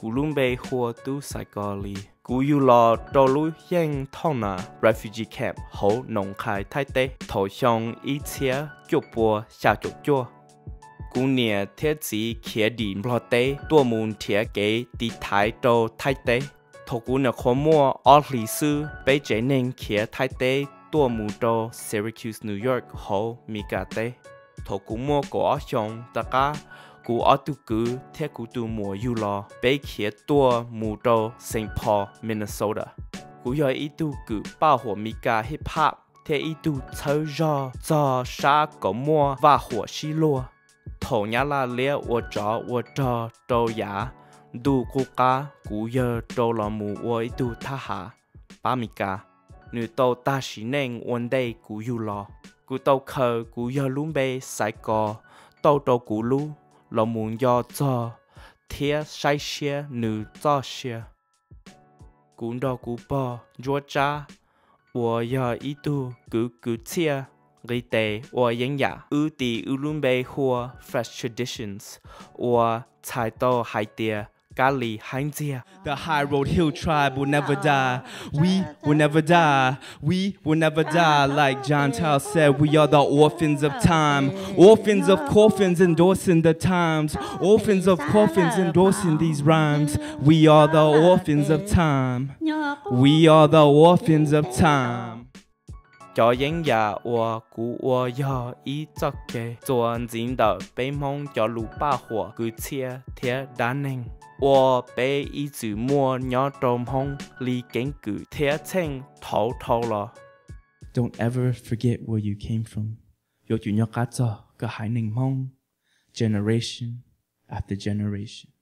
cú luôn bê hùa tu Sài Gòn li cú yu lo trâu lú yang thong na refugee camp hậu nông khai thái tế thổ xong ý chia chụp bùa xa chụp chua cú nia thiết sĩ khía đi lo tế tua mùn thiết kế đi thái trâu thái tế thổ cú nia khó mua ở lý sư bê chế nên khía thái tế tua mùn trâu Syracuse New York hậu mika tế thổ cú mua cổ xong ta cá cú ở tu cứ theo cú tu mùa yu lo bê khía tua mù trâu St. Paul Minnesota cú giờ ý tu cứ bao hồ mika hip hop theo ý tu chơi cho sa có mua và hồ xí lua thổ nhá là lia ô trò trâu giá du cú cá cú giờ trâu là mù ô ý tu tha hạ ba mika nữ tàu ta xí nên one day cú yu lo cú tàu khờ cú giờ luôn bê Sài Gòn tàu trâu cú lu là muốn do cho thiết sai xe nữ cho xe cũng đó cú bỏ chúa cha của giờ ý tu cứ chia gây tệ của những giả ưu tì ưu luôn bê hùa fresh traditions của thái tô hai tia Gali Heinzia. The High Road Hill tribe will never die. We will never die. We will never die. Like John Tao said, we are the orphans of time. Orphans of coffins endorsing the times. Orphans of coffins endorsing these rhymes. We are the orphans of time. We are the orphans of time. Cho những giả của cú giờ ý cho kê. Chuẩn dính đỡ bế mong cho lũ ba hùa cứ chia thiết đá nênh. 我被一直摸鸟中红离根骨贴清头了。Don't ever forget where you came from. 有chuyện nhỏ cá cho cái hải ninh mong. Generation after generation.